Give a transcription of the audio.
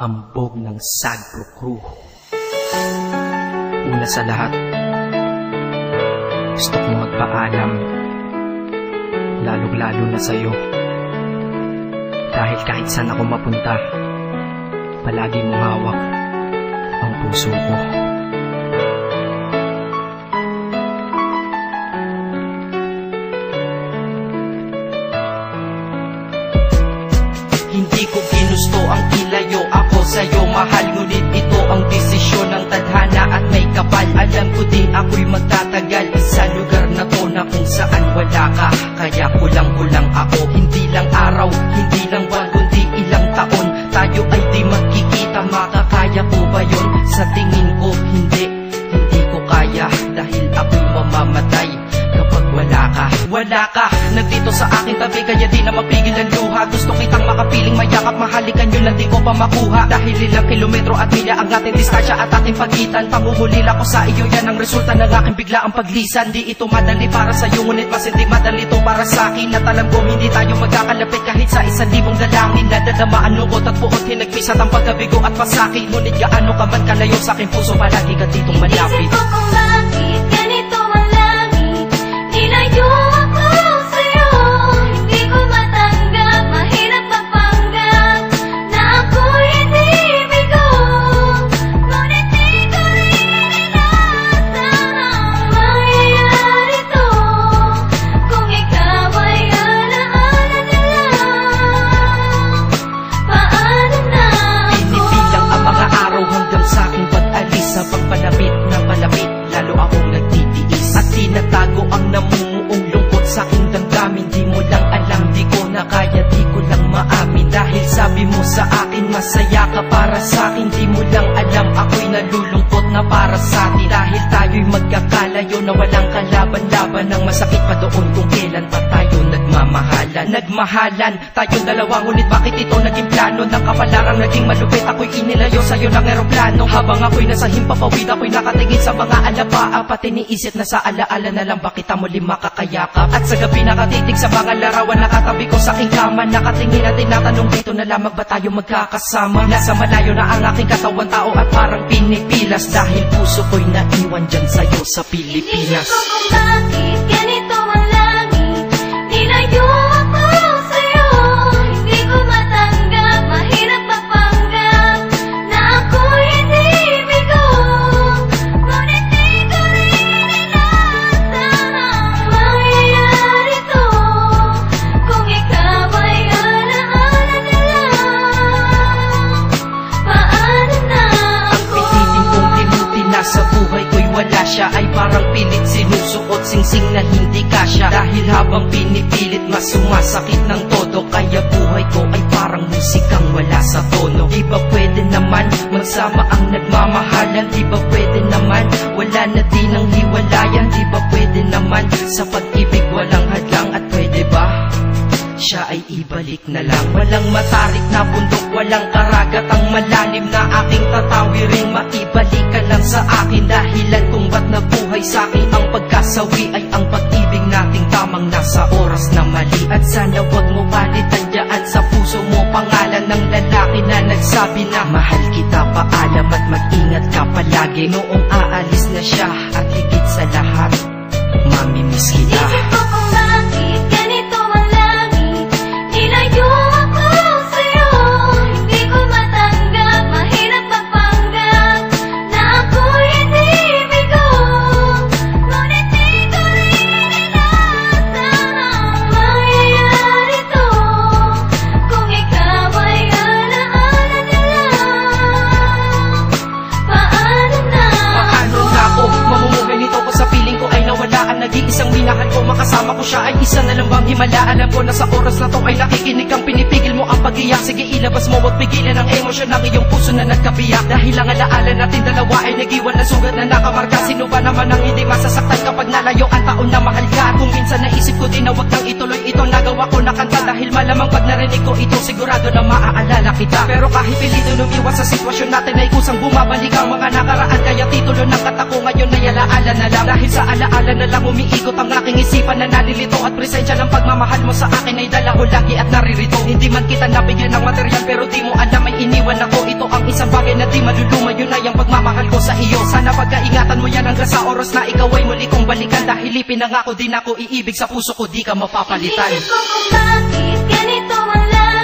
hambog ng Sagpro Crew. Una sa lahat, gusto kong magpaalam, lalong-lalo na sa'yo. Dahil kahit saan ako mapunta, palagi mong hawak ang puso ko. Hindi ko ginusto ang ilayo ako sa'yo, mahal. Ngunit ito ang desisyon ng tadhana at may kapal. Alam ko di ako'y magtatagal sa lugar na to na kung saan wala ka. Kaya kulang-kulang ako, hindi lang araw, hindi lang buwan, kundi ilang taon. Tayo ay di magkikita, makakaya ko ba yun? Sa tingin ko hindi ko kaya. Dahil ako'y mamamatay kapag wala ka. Wala ka, nandito sa aking tabi, kaya di na mapigil ang luha. Gusto kitang makapiling, mayakap, mahalikan yun lang di ko pa makuha. Dahil ilang kilometro at milya ang ating distansya at ating pagitan. Pangungulila ko sa iyo, yan ang resulta ng aking biglaang paglisan. Di ito madali para sa'yo, ngunit mas hindi madali ito para sa'kin. At alam ko hindi tayo magkakalapit kahit sa 1,000 dalangin. Nadadama ang lungkot at puot, hinagpisat ang pagkabigo at pasakit. Ngunit gaano ka man kalayo sa aking puso, palagi ka ditong malapit. Isip ko kung bakit ganito ang langit, nilayo ako sa'yo. Hindi ko matanggap, mahirap magpanggap na ako'y hindi bigo. Ngunit di ko rin inaasahang mangyayari to. Kung ikaw ay alaala na lang, paano na ako? Pinipilang ang mga araw hanggang sa aking pag-alis. Sa pagpalapit na malapit, lalo akong nagtitiis. At tinatago ang namumuong lungkot sa aking damdamin. Di mo lang alam, di ko na kaya, di ko lang maamin. Dahil sabi mo sa akin, masaya ka para sa akin. Di mo lang alam, ako'y nalulungkot na para sa atin. Dahil tayo'y magkakalayo na walang kalaban-laban. Ang masakit pa doon kung kailan pa tayo nagmahalan tayong dalawa, ngunit bakit ito naging plano? Ng kapalarang naging malupit, ako'y inilayo sa'yo ng eroplano. Habang ako'y nasa himpapawid, ako'y nakatingin sa mga alapaa. Pati niisip na sa alaala na lang, bakit muli makakayakap? At sa gabi nakatitig sa mga larawan, nakatabi ko sa aking kama. Nakatingin at tinatanong, dito na lamang ba tayo magkakasama? Nasa malayo na ang aking katawan, tao at parang pinipilas. Dahil puso ko'y naiwan dyan sa'yo sa Pilipinas. Isip ko kung bakit ganito ang langit, nilayo ako sa'yo. Hindi ko matanggap, mahirap magpanggap na ako'y hindi bigo. Ngunit di ko rin inaasahang mangyayari to. Kung ikaw ay alaala na lang, paano na ako? Ang piniling kong limutin na sa buhay ko'y wala siya, ay parang pilit sinusuot, singsing na hindi kasya. Dahil habang pinipilit, mas sumasakit ng todo. Kaya buhay ko ay parang musikang wala sa tono. Di ba pwede naman magsama ang nagmamahalan? Di ba pwede naman wala na din ang hiwalayan? Di ba pwede naman sa pag-ibig walang hadlang? At pwede ba siya ay ibalik na lang? Walang matarik na bundok, walang karagat ang malalim na aking tatawirin. Maibalik ka lang sa akin, dahilan kung ba't nabuhay sa akin ang pagkasawi ay ang pag-ibig nating tamang nasa oras na mali. At sana wag mo palitan dyan sa puso mo pangalan ng lalaki na nagsabi na mahal kita, paalam at mag-ingat ka palagi. Noong aalis na siya at higit sa lahat, mamimiss kita. Isip ko kung bakit ganito ang langit, nilayo ako sa'yo. Hindi ko matanggap, mahirap magpanggap na ako'y hindi bigo. Ngunit di ko rin inaasahang mangyayari to. Kung ikaw ay alaala na lang, paano na Paano na ako mamumuhay nito ko sa piling ko ay nawala ang nag-iisang minahal ko? Makasama ko siya ay isa na lang bang himala? Alam ko na sa oras na to ay nakikinig kang pinipigil mo ang pag-iyak. Sige ilabas mo at pigilan ang emosyon ng iyong puso na nagkabiyak. Dahil ang alaala natin dalawa ay nag-iwan na sugat na nakamarka. Sino ba naman ang hindi masasaktan kapag nalayo ang taon na mahal ka? Kung minsan Minsan naisip ko din na wag nang ituloy ito, nagawa ko na kanta. Dahil malamang pag narinig ko ito, sigurado na maaalala kita. Pero kahit pilito lumiwas sa sitwasyon natin, ay kusang bumabalik ang mga nakaraan. Kaya titulo ng kanta ko ngayon ay alaala na lang. Dahil sa alaala na lang umiikot ang aking isipan na nalilito. At presensya ng pagmamahal mo sa akin ay dala ko lagi at naririto. Hindi man kita nabigyan ng material, pero di mo alam ay iniwan ako. Ito ang isang bagay na di maluluma, yun ay ang pagmamahal ko sa iyo. Sana pagkaingatan mo yan hanggang sa oras na ikaw ay muli kong balikan. Dahil ipinangako din ako, iibig sa puso ko, di ka mapapalitan. Iisip ko kung bakit ganito ang lahat.